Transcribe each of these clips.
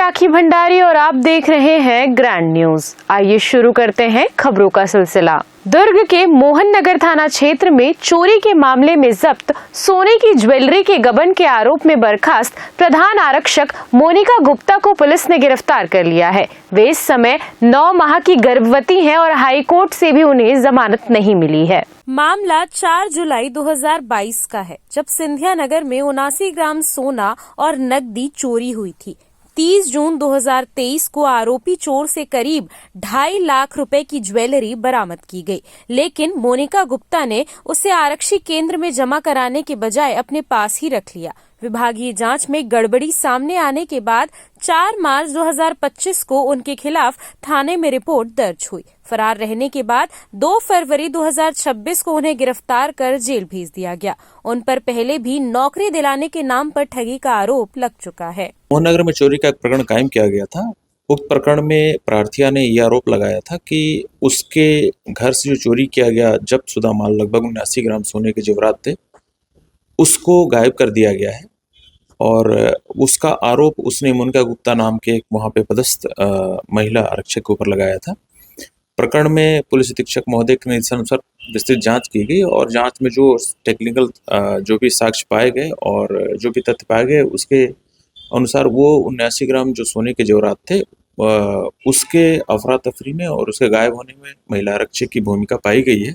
राखी भंडारी और आप देख रहे हैं ग्रैंड न्यूज। आइए शुरू करते हैं खबरों का सिलसिला। दुर्ग के मोहन नगर थाना क्षेत्र में चोरी के मामले में जब्त सोने की ज्वेलरी के गबन के आरोप में बर्खास्त प्रधान आरक्षक मोनिका गुप्ता को पुलिस ने गिरफ्तार कर लिया है। वे इस समय 9 माह की गर्भवती हैं और हाईकोर्ट से भी उन्हें जमानत नहीं मिली है। मामला 4 जुलाई 2022 का है, जब सिंधिया नगर में 79 ग्राम सोना और नकदी चोरी हुई थी। 30 जून 2023 को आरोपी चोर से करीब 2.5 लाख रुपए की ज्वेलरी बरामद की गई, लेकिन मोनिका गुप्ता ने उसे आरक्षी केंद्र में जमा कराने के बजाय अपने पास ही रख लिया। विभागीय जांच में गड़बड़ी सामने आने के बाद 4 मार्च 2025 को उनके खिलाफ थाने में रिपोर्ट दर्ज हुई। फरार रहने के बाद 2 फरवरी 2026 को उन्हें गिरफ्तार कर जेल भेज दिया गया। उन पर पहले भी नौकरी दिलाने के नाम पर ठगी का आरोप लग चुका है। मोहन नगर में चोरी का एक प्रकरण कायम किया गया था। उक्त प्रकरण में प्रार्थिया ने यह आरोप लगाया था कि उसके घर से जो चोरी किया गया जब्त शुदा माल लगभग 79 ग्राम सोने के जेवरात थे, उसको गायब कर दिया गया है और उसका आरोप उसने मोनिका गुप्ता नाम के एक वहाँ पे पदस्थ महिला आरक्षक के ऊपर लगाया था। प्रकरण में पुलिस अधीक्षक महोदय के निर्देशानुसार विस्तृत जांच की गई और जांच में जो टेक्निकल जो भी साक्ष्य पाए गए और जो भी तथ्य पाए गए उसके अनुसार वो 79 ग्राम जो सोने के जेवरात थे उसके अफरा तफरी में और उसके गायब होने में महिला आरक्षक की भूमिका पाई गई है।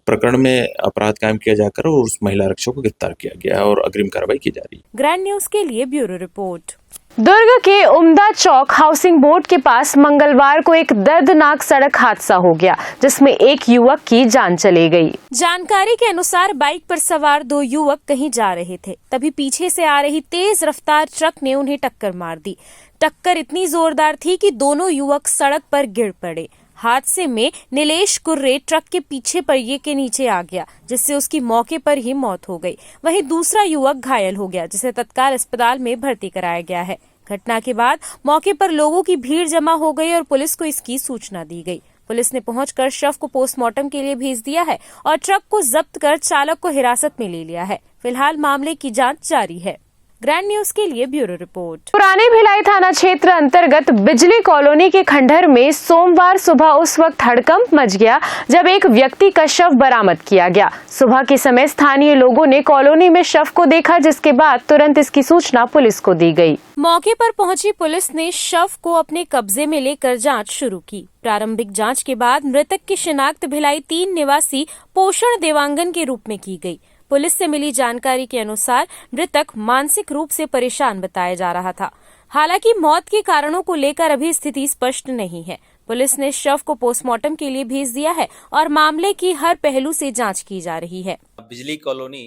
प्रकरण में अपराध कायम किया जाकर और उस महिला आरक्षक को गिरफ्तार किया गया है और अग्रिम कार्रवाई की जा रही है। ग्रैंड न्यूज के लिए ब्यूरो रिपोर्ट। दुर्ग के उम्दा चौक हाउसिंग बोर्ड के पास मंगलवार को एक दर्दनाक सड़क हादसा हो गया, जिसमें एक युवक की जान चली गई। जानकारी के अनुसार बाइक पर सवार 2 युवक कहीं जा रहे थे, तभी पीछे से आ रही तेज रफ्तार ट्रक ने उन्हें टक्कर मार दी। टक्कर इतनी जोरदार थी कि दोनों युवक सड़क पर गिर पड़े। हादसे में नीलेश कुर्रे ट्रक के पीछे पहिए के नीचे आ गया, जिससे उसकी मौके पर ही मौत हो गई। वहीं दूसरा युवक घायल हो गया, जिसे तत्काल अस्पताल में भर्ती कराया गया है। घटना के बाद मौके पर लोगों की भीड़ जमा हो गई और पुलिस को इसकी सूचना दी गई। पुलिस ने पहुंचकर शव को पोस्टमार्टम के लिए भेज दिया है और ट्रक को जब्त कर चालक को हिरासत में ले लिया है। फिलहाल मामले की जांच जारी है। ग्रैंड न्यूज के लिए ब्यूरो रिपोर्ट। पुरानी भिलाई थाना क्षेत्र अंतर्गत बिजली कॉलोनी के खंडहर में सोमवार सुबह उस वक्त हड़कंप मच गया जब एक व्यक्ति का शव बरामद किया गया। सुबह के समय स्थानीय लोगों ने कॉलोनी में शव को देखा, जिसके बाद तुरंत इसकी सूचना पुलिस को दी गई। मौके पर पहुंची पुलिस ने शव को अपने कब्जे में लेकर जांच शुरू की। प्रारंभिक जांच के बाद मृतक की शिनाख्त भिलाई 3 निवासी पोषण देवांगन के रूप में की गई। पुलिस से मिली जानकारी के अनुसार मृतक मानसिक रूप से परेशान बताया जा रहा था। हालांकि मौत के कारणों को लेकर अभी स्थिति स्पष्ट नहीं है। पुलिस ने शव को पोस्टमार्टम के लिए भेज दिया है और मामले की हर पहलू से जांच की जा रही है। बिजली कॉलोनी,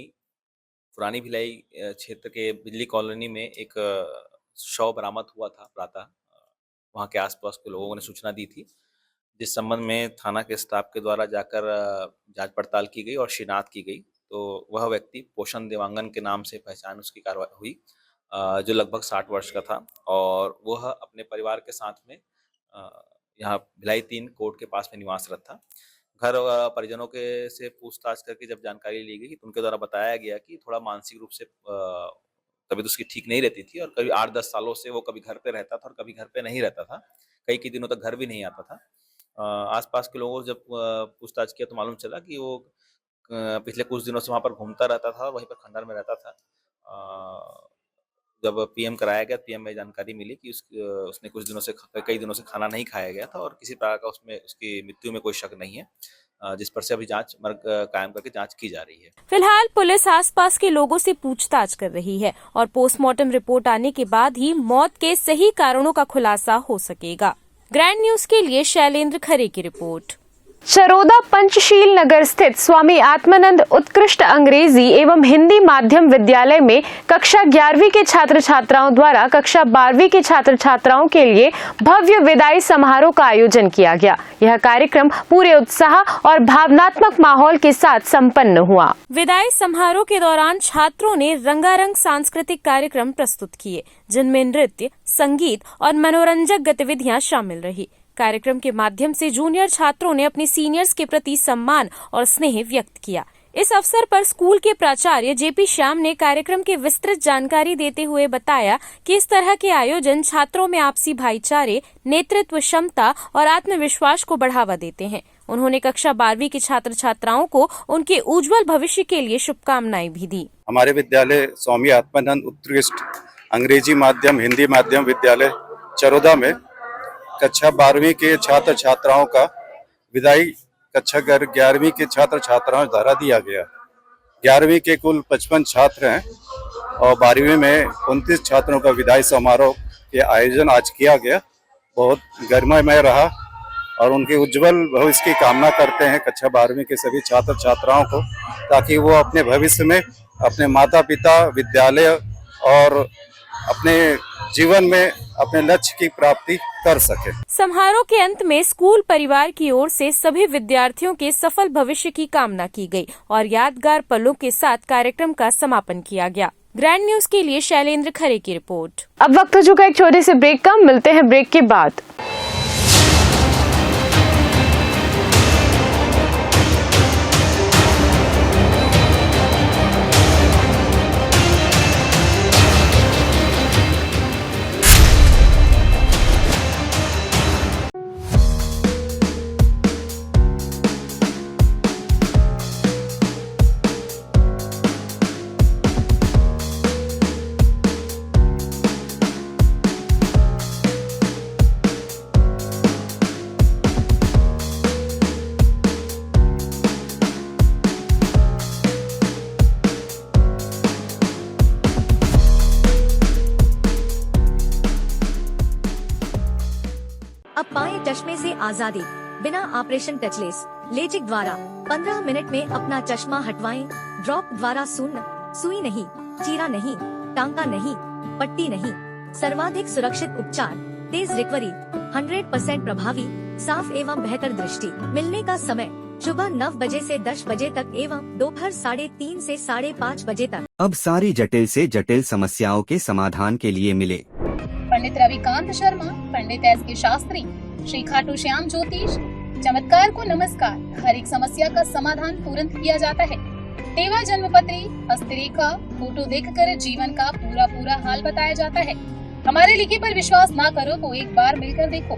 पुरानी भिलाई क्षेत्र के बिजली कॉलोनी में एक शव बरामद हुआ था प्रातः। वहां के आसपास के लोगों ने सूचना दी थी, जिस संबंध में थाना के स्टाफ के द्वारा जाकर जांच पड़ताल की गई और शिनाख्त की गई। तो वह व्यक्ति पोषण देवांगन के नाम से पहचान उसकी कार्रवाई हुई, जो लगभग 60 वर्ष का था और वह अपने परिवार के साथ में यहाँ भिलाई 3 कोर्ट के पास में निवासरत था। घर परिजनों के से पूछताछ करके जब जानकारी ली गई तो उनके द्वारा बताया गया कि थोड़ा मानसिक रूप से तबीयत उसकी ठीक नहीं रहती थी और कभी 8-10 सालों से वो कभी घर पे रहता था और कभी घर पे नहीं रहता था। कई दिनों तक घर भी नहीं आता था। आसपास के लोगों जब पूछताछ किया तो मालूम चला कि वो पिछले कुछ दिनों से वहाँ पर घूमता रहता था, वहीं पर खंडहर में रहता था। जब पीएम कराया गया, पीएम में जानकारी मिली कि उसने कई दिनों से खाना नहीं खाया गया था और किसी प्रकार का उसमें उसकी मृत्यु में कोई शक नहीं है, जिस पर से अभी जांच कायम करके जांच की जा रही है। फिलहाल पुलिस आसपास के लोगों से पूछताछ कर रही है और पोस्टमार्टम रिपोर्ट आने के बाद ही मौत के सही कारणों का खुलासा हो सकेगा। ग्रैंड न्यूज के लिए शैलेंद्र खरे की रिपोर्ट। चरोदा पंचशील नगर स्थित स्वामी आत्मानंद उत्कृष्ट अंग्रेजी एवं हिंदी माध्यम विद्यालय में कक्षा 11वीं के छात्र छात्राओं द्वारा कक्षा 12वीं के छात्र छात्राओं के लिए भव्य विदाई समारोह का आयोजन किया गया। यह कार्यक्रम पूरे उत्साह और भावनात्मक माहौल के साथ संपन्न हुआ। विदाई समारोह के दौरान छात्रों ने रंगारंग सांस्कृतिक कार्यक्रम प्रस्तुत किए, जिनमें नृत्य, संगीत और मनोरंजक गतिविधियां शामिल रही। कार्यक्रम के माध्यम से जूनियर छात्रों ने अपने सीनियर्स के प्रति सम्मान और स्नेह व्यक्त किया। इस अवसर पर स्कूल के प्राचार्य जेपी श्याम ने कार्यक्रम की विस्तृत जानकारी देते हुए बताया कि इस तरह के आयोजन छात्रों में आपसी भाईचारे, नेतृत्व क्षमता और आत्मविश्वास को बढ़ावा देते हैं। उन्होंने कक्षा 12वीं के छात्र छात्राओं को उनके उज्जवल भविष्य के लिए शुभकामनाएं भी दी। हमारे विद्यालय स्वामी आत्मानंद उत्कृष्ट अंग्रेजी माध्यम हिंदी माध्यम विद्यालय चरोदा में कक्षा 12वीं के छात्र छात्राओं का विदाई कक्षा 11वीं के छात्र छात्राओं द्वारा दिया गया। 11वीं के कुल 55 छात्र हैं और 12वीं में 29 छात्रों का विदाई समारोह के आयोजन आज किया गया। बहुत गरिमामय रहा और उनके उज्जवल भविष्य की कामना करते हैं कक्षा 12वीं के सभी छात्र छात्राओं को, ताकि वो अपने भविष्य में अपने माता पिता, विद्यालय और अपने जीवन में अपने लक्ष्य की प्राप्ति कर सके। समारोह के अंत में स्कूल परिवार की ओर से सभी विद्यार्थियों के सफल भविष्य की कामना की गई और यादगार पलों के साथ कार्यक्रम का समापन किया गया। ग्रैंड न्यूज के लिए शैलेंद्र खरे की रिपोर्ट। अब वक्त हो चुका है एक छोटे से ब्रेक का, मिलते हैं ब्रेक के बाद। अब पाएं चश्मे से आजादी बिना ऑपरेशन टचलेस लेजिक द्वारा 15 मिनट में अपना चश्मा हटवाएं। ड्रॉप द्वारा शून्य, सुई नहीं, चीरा नहीं, टांका नहीं, पट्टी नहीं, सर्वाधिक सुरक्षित उपचार, तेज रिकवरी, 100% प्रभावी, साफ एवं बेहतर दृष्टि। मिलने का समय सुबह 9 बजे से 10 बजे तक एवं दोपहर 3:30 से 5:30 बजे तक। अब सारी जटिल से जटिल समस्याओं के समाधान के लिए मिले पंडित रविकांत शर्मा, पंडित एस के शास्त्री, श्री खाटू श्याम ज्योतिष। चमत्कार को नमस्कार। हर एक समस्या का समाधान तुरंत किया जाता है। तेवा जन्मपत्री, हस्तरेखा, फोटो देखकर जीवन का पूरा हाल बताया जाता है। हमारे लिखे पर विश्वास ना करो तो एक बार मिलकर देखो।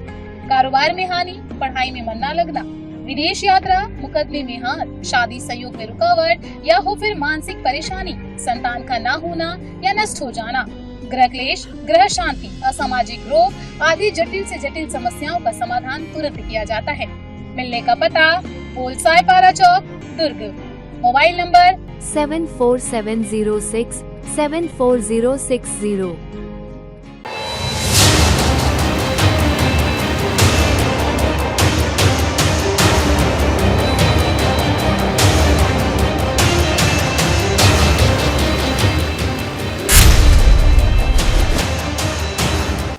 कारोबार में हानि, पढ़ाई में मन न लगना, विदेश यात्रा, मुकदमे में हार, शादी संयोग में रुकावट या हो फिर मानसिक परेशानी, संतान का ना होना या नष्ट हो जाना, ग्रह क्लेश, ग्रह शांति, असामाजिक रोग आदि जटिल से जटिल समस्याओं का समाधान तुरंत किया जाता है। मिलने का पता पोलसाय पारा चौक, दुर्ग। Mobile number 74706 74060।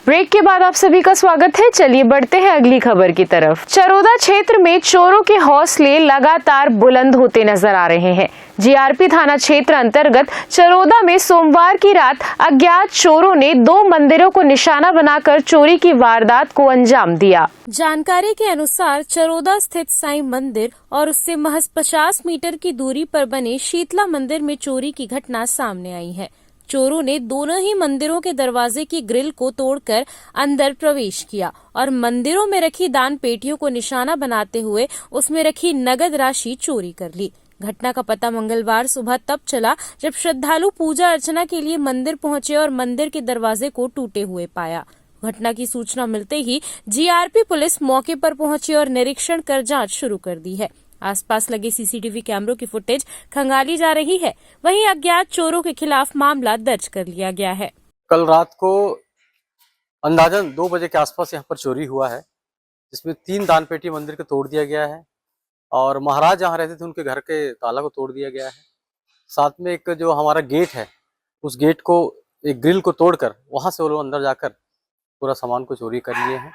ब्रेक के बाद आप सभी का स्वागत है। चलिए बढ़ते हैं अगली खबर की तरफ। चरोदा क्षेत्र में चोरों के हौसले लगातार बुलंद होते नजर आ रहे हैं। जीआरपी थाना क्षेत्र अंतर्गत चरोदा में सोमवार की रात अज्ञात चोरों ने 2 मंदिरों को निशाना बनाकर चोरी की वारदात को अंजाम दिया। जानकारी के अनुसार चरोदा स्थित साईं मंदिर और उससे महज 50 मीटर की दूरी पर बने शीतला मंदिर में चोरी की घटना सामने आई है। चोरों ने दोनों ही मंदिरों के दरवाजे की ग्रिल को तोड़कर अंदर प्रवेश किया और मंदिरों में रखी दान पेटियों को निशाना बनाते हुए उसमें रखी नगद राशि चोरी कर ली। घटना का पता मंगलवार सुबह तब चला जब श्रद्धालु पूजा अर्चना के लिए मंदिर पहुंचे और मंदिर के दरवाजे को टूटे हुए पाया। घटना की सूचना मिलते ही जीआरपी पुलिस मौके पर पहुंची और निरीक्षण कर जांच शुरू कर दी है। आसपास लगे सीसीटीवी कैमरों की फुटेज खंगाली जा रही है। वहीं अज्ञात चोरों के खिलाफ मामला दर्ज कर लिया गया है। कल रात को अंदाजन 2 बजे के आसपास यहाँ पर चोरी हुआ है, जिसमें 3 दान पेटी मंदिर को तोड़ दिया गया है और महाराज जहाँ रहते थे उनके घर के ताला को तोड़ दिया गया है। साथ में एक जो हमारा गेट है, उस गेट को एक ग्रिल को तोड़कर वहाँ से वो लोग अंदर जाकर पूरा सामान को चोरी कर लिए हैं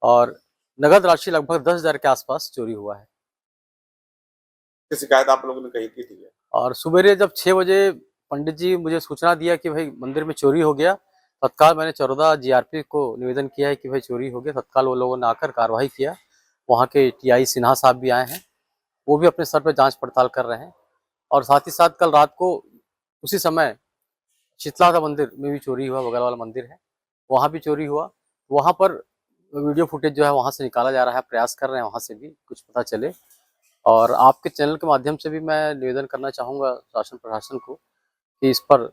और नगद राशि लगभग 10,000 के आसपास चोरी हुआ है। शिकायत आप लोगों ने कही थी और सुबह जब 6 बजे पंडित जी मुझे सूचना दिया कि भाई मंदिर में चोरी हो गया, तत्काल मैंने चरोदा जीआरपी को निवेदन किया है कि भाई चोरी हो गया। तत्काल वो लोगों ने आकर कार्रवाई किया। वहाँ के टीआई सिन्हा साहब भी आए हैं, वो भी अपने स्तर पर जांच पड़ताल कर रहे हैं और साथ ही साथ कल रात को उसी समय शीतला मंदिर में भी चोरी हुआ, बगल वाला मंदिर है वहाँ भी चोरी हुआ। वहाँ पर वीडियो फुटेज जो है वहाँ से निकाला जा रहा है, प्रयास कर रहे हैं वहाँ से भी कुछ पता चले। और आपके चैनल के माध्यम से भी मैं निवेदन करना चाहूँगा शासन प्रशासन को कि इस पर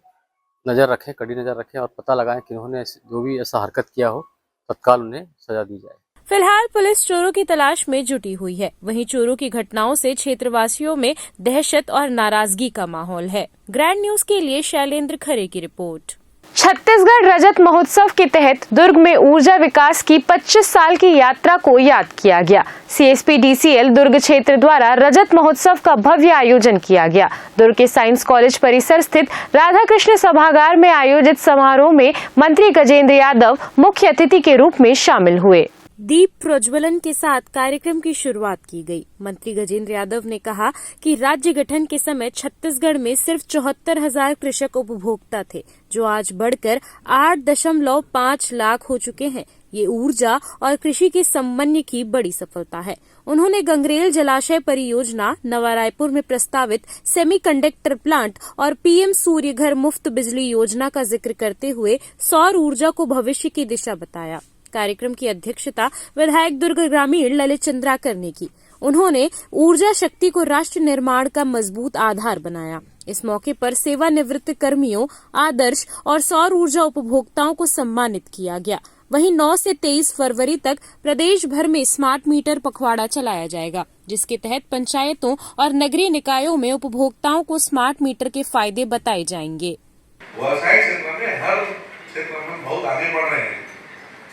नज़र रखें, कड़ी नज़र रखें और पता लगाएं कि उन्होंने जो भी ऐसा हरकत किया हो तत्काल उन्हें सजा दी जाए। फिलहाल पुलिस चोरों की तलाश में जुटी हुई है। वहीं चोरों की घटनाओं से क्षेत्रवासियों में दहशत और नाराजगी का माहौल है। ग्रैंड न्यूज के लिए शैलेंद्र खरे की रिपोर्ट। छत्तीसगढ़ रजत महोत्सव के तहत दुर्ग में ऊर्जा विकास की 25 साल की यात्रा को याद किया गया। CSPDCL दुर्ग क्षेत्र द्वारा रजत महोत्सव का भव्य आयोजन किया गया। दुर्ग के साइंस कॉलेज परिसर स्थित राधा कृष्ण सभागार में आयोजित समारोह में मंत्री गजेंद्र यादव मुख्य अतिथि के रूप में शामिल हुए। दीप प्रज्वलन के साथ कार्यक्रम की शुरुआत की गई। मंत्री गजेंद्र यादव ने कहा कि राज्य गठन के समय छत्तीसगढ़ में सिर्फ 74,000 कृषक उपभोक्ता थे, जो आज बढ़कर 8.5 लाख हो चुके हैं। ये ऊर्जा और कृषि के समन्वय की बड़ी सफलता है। उन्होंने गंगरेल जलाशय परियोजना, नवा रायपुर में प्रस्तावित सेमीकंडक्टर प्लांट और PM सूर्य घर मुफ्त बिजली योजना का जिक्र करते हुए सौर ऊर्जा को भविष्य की दिशा बताया। कार्यक्रम की अध्यक्षता विधायक दुर्ग ग्रामीण ललित चंद्राकर ने की। उन्होंने ऊर्जा शक्ति को राष्ट्र निर्माण का मजबूत आधार बनाया। इस मौके पर सेवानिवृत्त कर्मियों, आदर्श और सौर ऊर्जा उपभोक्ताओं को सम्मानित किया गया। वहीं 9 से 23 फरवरी तक प्रदेश भर में स्मार्ट मीटर पखवाड़ा चलाया जाएगा, जिसके तहत पंचायतों और नगरीय निकायों में उपभोक्ताओं को स्मार्ट मीटर के फायदे बताए जाएंगे। व्यवसायिक क्षेत्र में हर क्षेत्र में बहुत आगे बढ़ रहे हैं।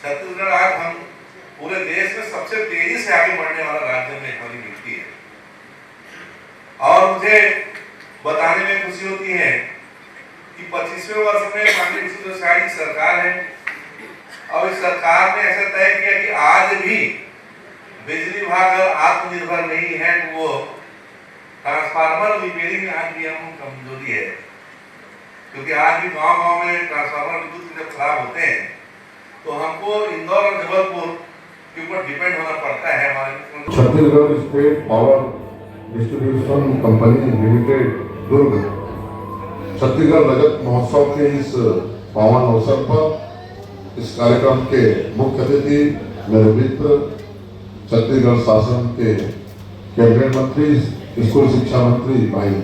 छत्तीसगढ़ आज हम पूरे देश में सबसे तेजी से आगे बढ़ने वाला राज्य में हमारी मिलती है। और मुझे बताने में खुशी होती है कि 25वें वर्ष में माननीय विश्व सरकार है और इस सरकार ने ऐसा तय किया कि आज भी बिजली विभाग आत्मनिर्भर नहीं है, वो ट्रांसफार्मर रिपेयरिंग आज भी हम कमजोरी है, क्योंकि आज भी गांव-गांव में ट्रांसफार्मर विद्युत जब खराब होते हैं तो हमको इंदौर और जबलपुर के ऊपर डिपेंड होना पड़ता है। हमारे Chhattisgarh state power distribution company limited Durg Chhattisgarh रजत महोत्सव के इस पावन अवसर पर इस कार्यक्रम के मुख्य अतिथि मेरे मित्र छत्तीसगढ़ शासन के कैबिनेट मंत्री, स्कूल शिक्षा मंत्री भाई।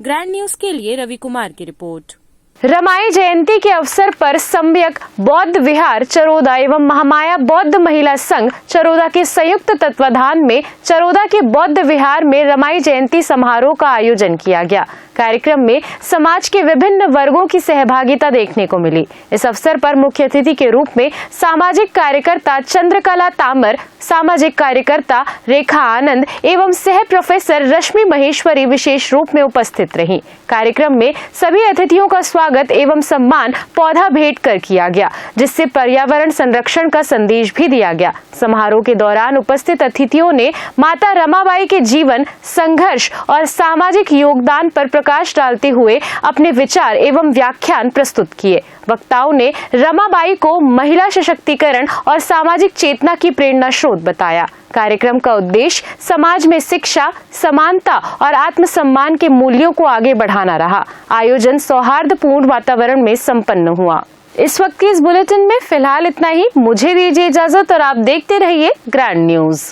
ग्रैंड न्यूज के लिए रवि कुमार की रिपोर्ट। रमाई जयंती के अवसर पर सम्यक बौद्ध विहार चरोदा एवं महामाया बौद्ध महिला संघ चरोदा के संयुक्त तत्वाधान में चरोदा के बौद्ध विहार में रमाई जयंती समारोह का आयोजन किया गया। कार्यक्रम में समाज के विभिन्न वर्गों की सहभागिता देखने को मिली। इस अवसर पर मुख्य अतिथि के रूप में सामाजिक कार्यकर्ता चंद्रकला तामर, सामाजिक कार्यकर्ता रेखा आनंद एवं सह प्रोफेसर रश्मि महेश्वरी विशेष रूप में उपस्थित रहीं। कार्यक्रम में सभी अतिथियों का स्वागत एवं सम्मान पौधा भेंट कर किया गया, जिससे पर्यावरण संरक्षण का संदेश भी दिया गया। समारोह के दौरान उपस्थित अतिथियों ने माता रमाबाई के जीवन, संघर्ष और सामाजिक योगदान पर प्रकाश डालते हुए अपने विचार एवं व्याख्यान प्रस्तुत किए। वक्ताओं ने रमाबाई को महिला सशक्तिकरण और सामाजिक चेतना की प्रेरणा स्रोत बताया। कार्यक्रम का उद्देश्य समाज में शिक्षा, समानता और आत्मसम्मान के मूल्यों को आगे बढ़ाना रहा। आयोजन सौहार्दपूर्ण वातावरण में संपन्न हुआ। इस वक्त के इस बुलेटिन में फिलहाल इतना ही। मुझे दीजिए इजाजत और आप देखते रहिए ग्रैंड न्यूज।